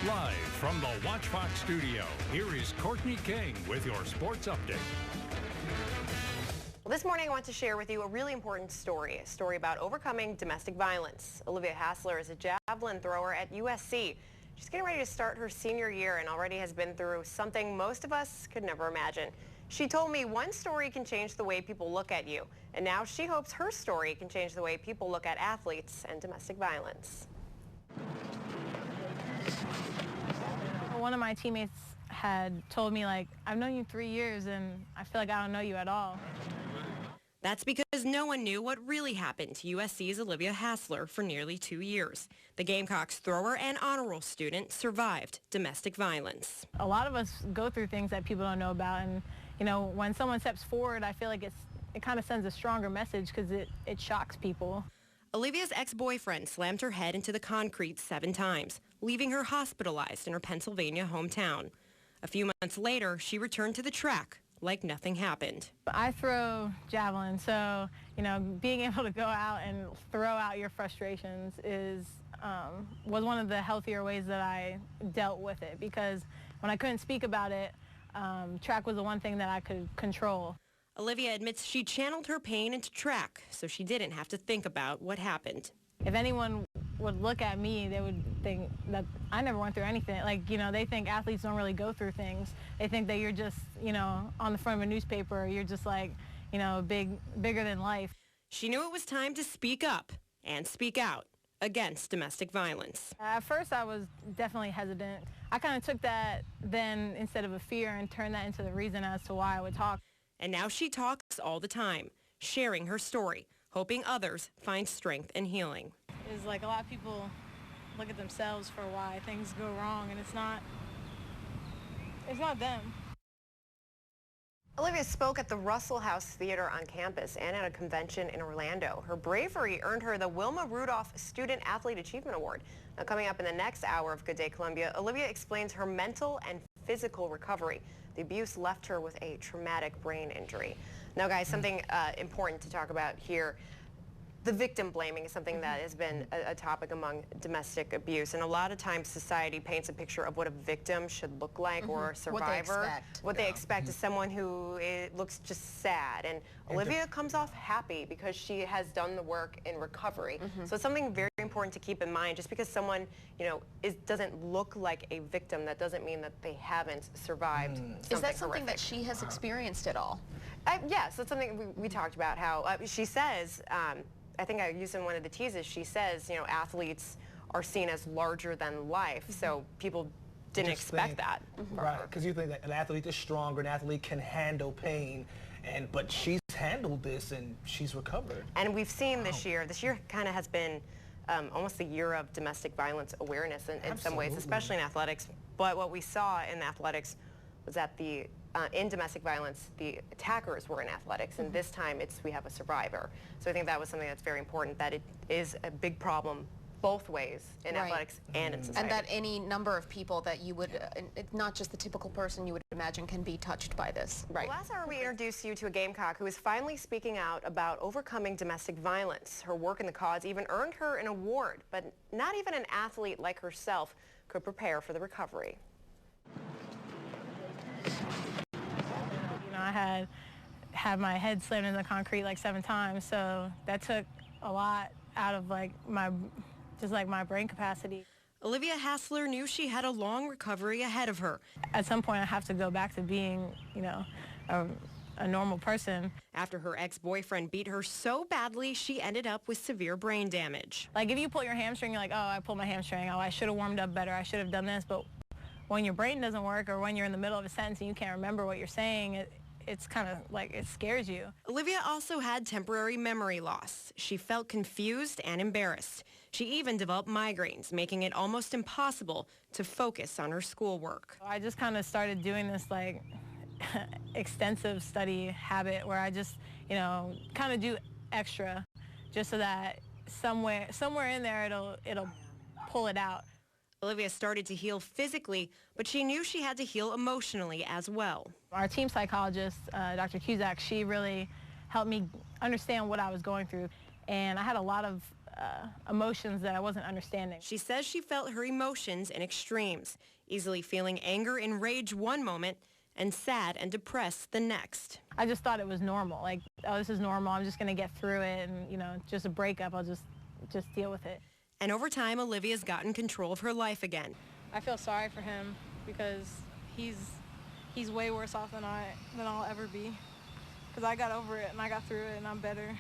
Live from the Watch Fox studio, here is Courtney King with your sports update. Well, this morning I want to share with you a really important story, a story about overcoming domestic violence. Olivia Hassler is a javelin thrower at USC. She's getting ready to start her senior year and already has been through something most of us could never imagine. She told me one story can change the way people look at you, and now she hopes her story can change the way people look at athletes and domestic violence. One of my teammates had told me, like, I've known you 3 years and I feel like I don't know you at all. That's because no one knew what really happened to USC's Olivia Hassler for nearly 2 years. The Gamecocks thrower and honor roll student survived domestic violence. A lot of us go through things that people don't know about, and you know, when someone steps forward, I feel like it kind of sends a stronger message because it shocks people. Olivia's ex-boyfriend slammed her head into the concrete 7 times, leaving her hospitalized in her Pennsylvania hometown. A few months later, she returned to the track like nothing happened. I throw javelin, so you know, being able to go out and throw out your frustrations was one of the healthier ways that I dealt with it, because when I couldn't speak about it, track was the one thing that I could control. Olivia admits she channeled her pain into track so she didn't have to think about what happened. If anyone would look at me, they would think that I never went through anything. Like, you know, they think athletes don't really go through things. They think that you're just, you know, on the front of a newspaper, or you're just like, you know, bigger than life. She knew it was time to speak up and speak out against domestic violence. At first, I was definitely hesitant. I kind of took that then, instead of a fear, and turned that into the reason as to why I would talk. And now she talks all the time, sharing her story, hoping others find strength and healing. It's like a lot of people look at themselves for why things go wrong, and it's not them. Olivia spoke at the Russell House Theater on campus and at a convention in Orlando. Her bravery earned her the Wilma Rudolph Student Athlete Achievement Award. Now, coming up in the next hour of Good Day Columbia, Olivia explains her mental and physical recovery. The abuse left her with a traumatic brain injury. Now, guys, something important to talk about here. The victim blaming is something that has been a topic among domestic abuse, and a lot of times society paints a picture of what a victim should look like, or a survivor. What they expect is someone who looks just sad, and Olivia comes off happy because she has done the work in recovery. So it's something very important to keep in mind. Just because someone, you know, doesn't look like a victim, that doesn't mean that they haven't survived something Is that something horrific. that she has experienced at all? Yes, that's something we talked about, how she says, I think I used in one of the teases, she says, you know, athletes are seen as larger than life, so people didn't expect that. Right, because you think that an athlete is stronger, an athlete can handle pain, but she's handled this and she's recovered. And we've seen this year kind of has been almost a year of domestic violence awareness in some ways, especially in athletics. But what we saw in athletics was that in domestic violence, the attackers were in athletics, and this time we have a survivor. So I think that was something that's very important, that it is a big problem both ways, in athletics and in society. And that any number of people that you would, not just the typical person you would imagine, can be touched by this. Right. Last hour we introduced you to a Gamecock who is finally speaking out about overcoming domestic violence. Her work in the cause even earned her an award, but not even an athlete like herself could prepare for the recovery. I had my head slammed into the concrete like 7 times, so that took a lot out of like my brain capacity. Olivia Hassler knew she had a long recovery ahead of her. At some point I have to go back to being, you know, a normal person. After her ex-boyfriend beat her so badly, she ended up with severe brain damage. Like, if you pull your hamstring, you're like, oh, I pulled my hamstring, oh, I should have warmed up better, I should have done this. But when your brain doesn't work, or when you're in the middle of a sentence and you can't remember what you're saying, it's kind of like it scares you. Olivia also had temporary memory loss. She felt confused and embarrassed. She even developed migraines, making it almost impossible to focus on her schoolwork. I just kind of started doing this like extensive study habit where I just, you know, kind of do extra just so that somewhere in there it'll pull it out. Olivia started to heal physically, but she knew she had to heal emotionally as well. Our team psychologist, Dr. Cusack, she really helped me understand what I was going through. And I had a lot of emotions that I wasn't understanding. She says she felt her emotions in extremes, easily feeling anger and rage one moment and sad and depressed the next. I just thought it was normal. Like, oh, this is normal. I'm just going to get through it, and, you know, just a breakup. I'll just deal with it. And over time, Olivia's gotten control of her life again. I feel sorry for him because he's way worse off than I'll ever be. Because I got over it and I got through it and I'm better.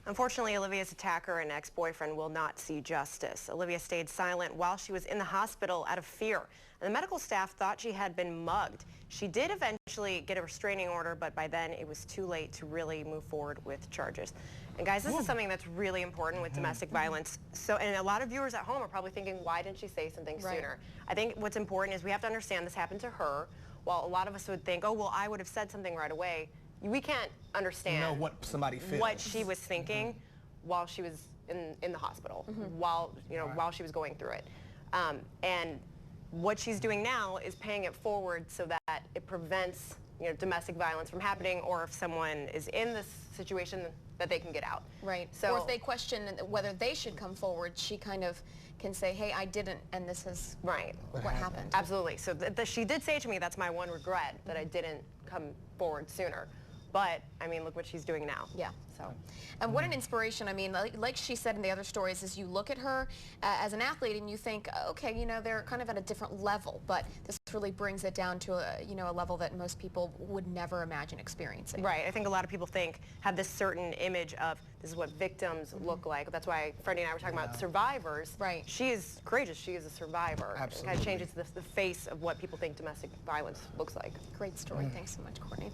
Unfortunately, Olivia's attacker and ex-boyfriend will not see justice. Olivia stayed silent while she was in the hospital out of fear. And the medical staff thought she had been mugged. She did eventually get a restraining order, but by then it was too late to really move forward with charges. And guys, this is something that's really important with domestic violence. So, and a lot of viewers at home are probably thinking, why didn't she say something sooner? I think what's important is we have to understand this happened to her. While a lot of us would think, oh, well, I would have said something right away. We can't understand what somebody feels. What she was thinking while she was in the hospital, while while she was going through it. And what she's doing now is paying it forward so that it prevents domestic violence from happening, or if someone is in this situation, that they can get out. Right. So, or if they question whether they should come forward, she kind of can say, hey, I didn't, and this is what happened. Absolutely. So she did say to me, that's my one regret, that I didn't come forward sooner. But, I mean, look what she's doing now. Yeah. So, and what an inspiration. I mean, like she said in the other stories, is you look at her as an athlete and you think, okay, they're kind of at a different level, but this really brings it down to a level that most people would never imagine experiencing. Right. I think a lot of people have this certain image of this is what victims look like. That's why Freddie and I were talking about survivors. Right. She is courageous. She is a survivor. Absolutely. It kind of changes the face of what people think domestic violence looks like. Great story. Thanks so much, Courtney.